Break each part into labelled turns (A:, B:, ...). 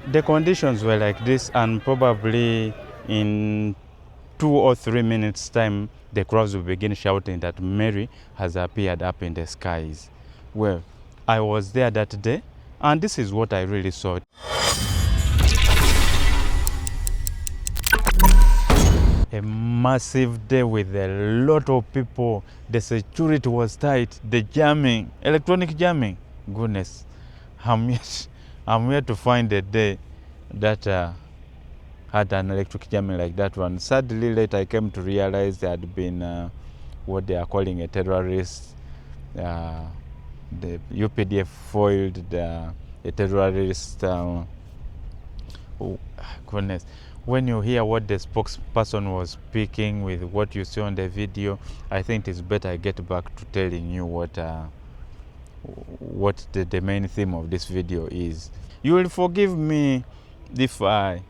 A: The conditions were like this, and probably in 2 or 3 minutes time the crowds will begin shouting that Mary has appeared up in the skies. Well, I was there that day, and this is what I really saw. A massive day with a lot of people. The security was tight. The jamming, electronic jamming. Goodness, I'm yet to find a day that had an electric jamming like that one. Sadly, later I came to realize there had been what they are calling a terrorist. The UPDF foiled a terrorist. Oh, goodness. When you hear what the spokesperson was speaking with what you see on the video, I think it's better I get back to telling you what the main theme of this video is. You will forgive me if I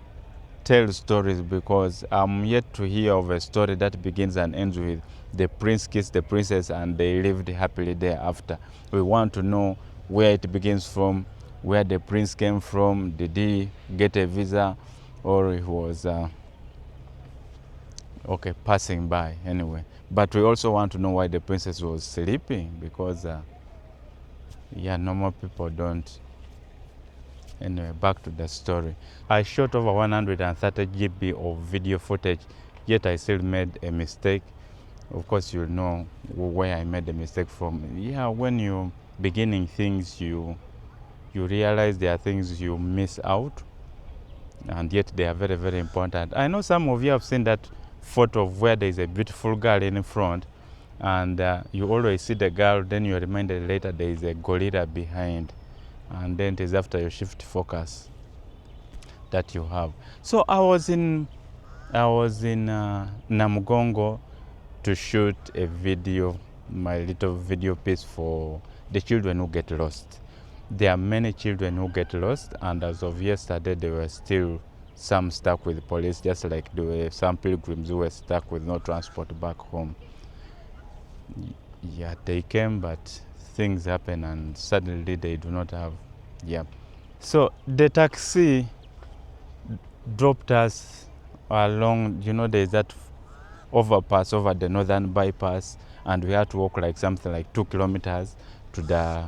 A: tell stories, because I'm yet to hear of a story that begins and ends with the prince kissed the princess and they lived happily thereafter. We want to know where it begins from, where the prince came from. Did he get a visa, or he was passing by anyway? But we also want to know why the princess was sleeping, because normal people don't. Anyway, back to the story. I shot over 130 GB of video footage, yet I still made a mistake. Of course, you'll know where I made the mistake from. When you're beginning things, you realize there are things you miss out, and yet they are very, very important. I know some of you have seen that photo of where there is a beautiful girl in front, and you always see the girl, then you're reminded later there is a gorilla behind, and then it is after you shift focus that you have. So I was in Namugongo to shoot a video, my little video piece for the children who get lost. There are many children who get lost, and as of yesterday there were still some stuck with police, just like there were some pilgrims who were stuck with no transport back home. They came, but things happen and suddenly they do not have. So the taxi dropped us along, there's that overpass over the northern bypass, and we had to walk like something like 2 kilometers to the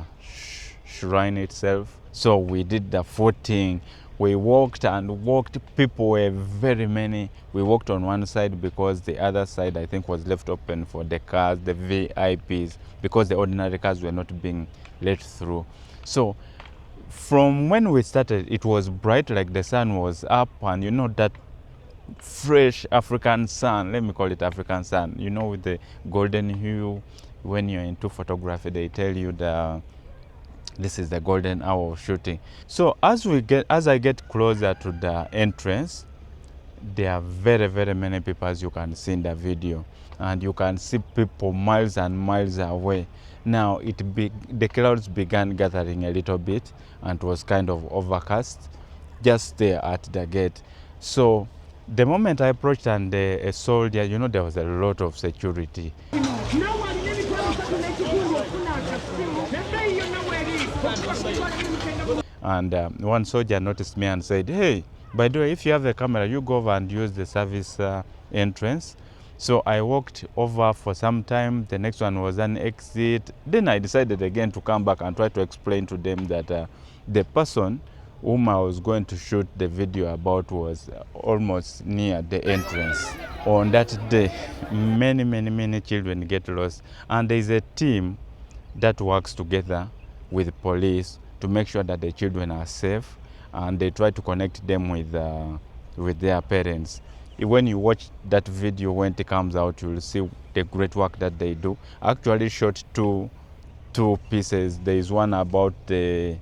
A: shrine itself. So we did the footing. We walked and walked. People were very many. We walked on one side because the other side I think was left open for the cars, the VIPs, because the ordinary cars were not being let through. So from when we started, it was bright, like the sun was up, and that fresh African sun, let me call it African sun, with the golden hue. When you're into photography, they tell you this is the golden hour of shooting. So as I get closer to the entrance, there are very, very many people, as you can see in the video, and you can see people miles and miles away. Now the clouds began gathering a little bit, and it was kind of overcast just there at the gate. So the moment I approached, and a soldier, there was a lot of security. And one soldier noticed me and said, "Hey, by the way, if you have a camera, you go over and use the service entrance." So I walked over for some time. The next one was an exit. Then I decided again to come back and try to explain to them that the person whom I was going to shoot the video about was almost near the entrance. On that day, many, many, many children get lost, and there is a team that works together with police to make sure that the children are safe, and they try to connect them with their parents. When you watch that video, when it comes out, you will see the great work that they do. I actually shot two pieces. There is one about the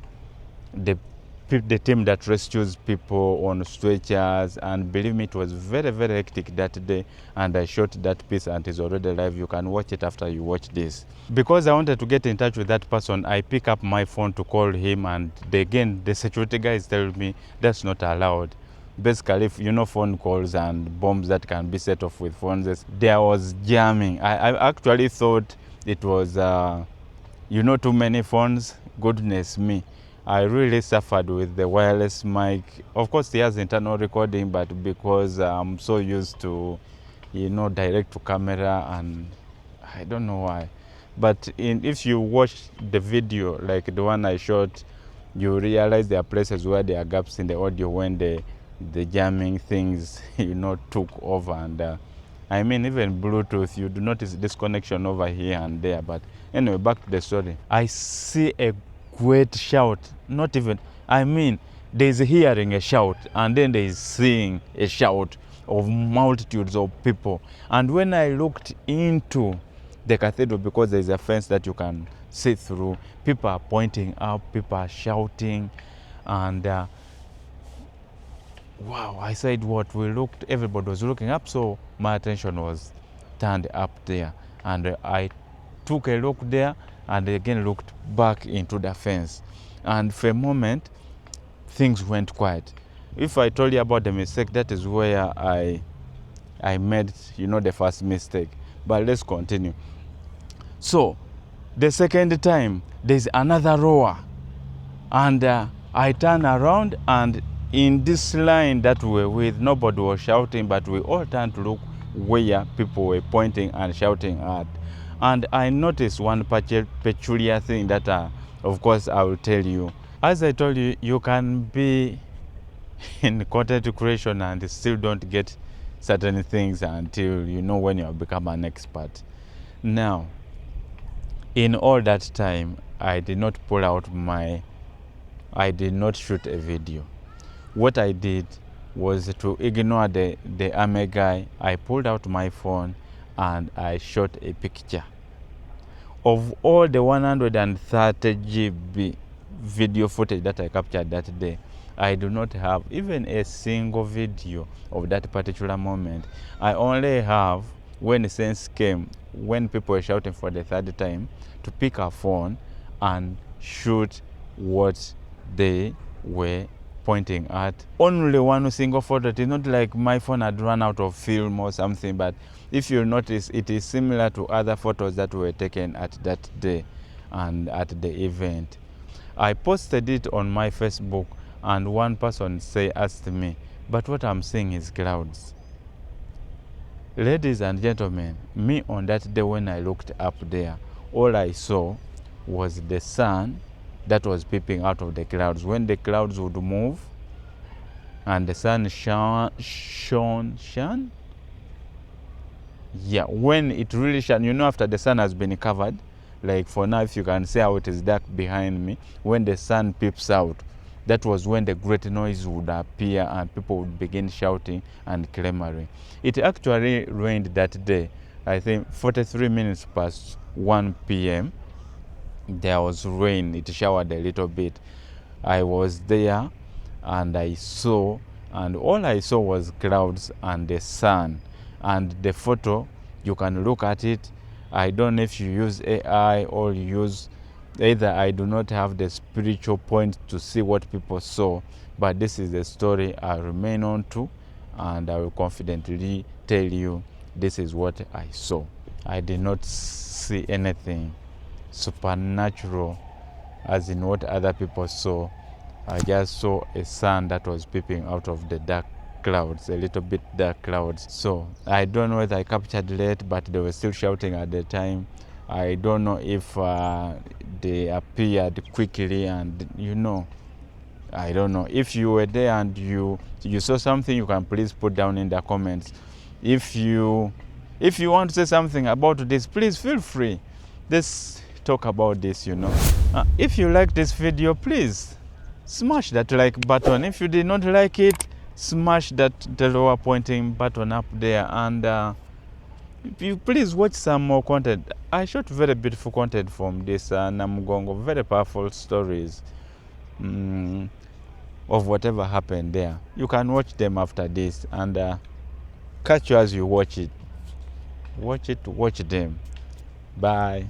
A: team that rescues people on stretchers, and believe me, it was very, very hectic that day, and I shot that piece and it's already live. You can watch it after you watch this. Because I wanted to get in touch with that person, I pick up my phone to call him, and again the security guy is telling me that's not allowed. Basically, if phone calls and bombs that can be set off with phones, there was jamming. I actually thought it was too many phones. Goodness me. I really suffered with the wireless mic. Of course, he has internal recording, but because I'm so used to, direct to camera, and I don't know why. But if you watch the video, like the one I shot, you realize there are places where there are gaps in the audio when the jamming things, took over. And I mean, even Bluetooth, you do notice disconnection over here and there. But anyway, back to the story. I see a great shout. Not even, I mean, there's hearing a shout, and then there's seeing a shout of multitudes of people. And when I looked into the cathedral, because there's a fence that you can see through, people are pointing up, people are shouting, and wow, I said what? We looked, everybody was looking up, so my attention was turned up there, and I took a look there and again looked back into the fence, and for a moment things went quiet. If I told you about the mistake, that is where I made, the first mistake. But let's continue. So the second time there's another roar, and I turn around, and in this line that we were with, nobody was shouting, but we all turned to look where people were pointing and shouting at. And I noticed one peculiar thing that of course I will tell you. As I told you, you can be in content creation and still don't get certain things until when you have become an expert. Now, in all that time, I did not shoot a video. What I did was to ignore the army guy. I pulled out my phone and I shot a picture. Of all the 130 GB video footage that I captured that day, I do not have even a single video of that particular moment. I only have when sense came, when people were shouting for the third time, to pick a phone and shoot what they were pointing at. Only one single photo. It is not like my phone had run out of film or something, but if you notice, it is similar to other photos that were taken at that day and at the event. I posted it on my Facebook, and one person asked me, but what I'm seeing is clouds. Ladies and gentlemen, me on that day when I looked up there, all I saw was the sun that was peeping out of the clouds. When the clouds would move and the sun shone, yeah, when it really shone, after the sun has been covered, like for now, if you can see how it is dark behind me, when the sun peeps out, that was when the great noise would appear and people would begin shouting and clamoring. It actually rained that day, I think 43 minutes past 1 p.m. There was rain. It showered a little bit. I was there and I saw, and all I saw was clouds and the sun. And the photo, you can look at it. I don't know if you use AI or you use, either I do not have the spiritual point to see what people saw, but this is the story I remain on to, and I will confidently tell you this is what I saw. I did not see anything supernatural as in what other people saw. I just saw a sun that was peeping out of the dark clouds, a little bit dark clouds. So I don't know whether I captured late, but they were still shouting at the time. I don't know if they appeared quickly, and I don't know. If you were there and you saw something, you can please put down in the comments. If you want to say something about this, please feel free. Let's talk about this, If you like this video, please smash that like button. If you did not like it, smash the lower pointing button up there, and you please watch some more content. I shot very beautiful content from this Namugongo, very powerful stories of whatever happened there. You can watch them after this, and catch you as you watch it. Watch them. Bye.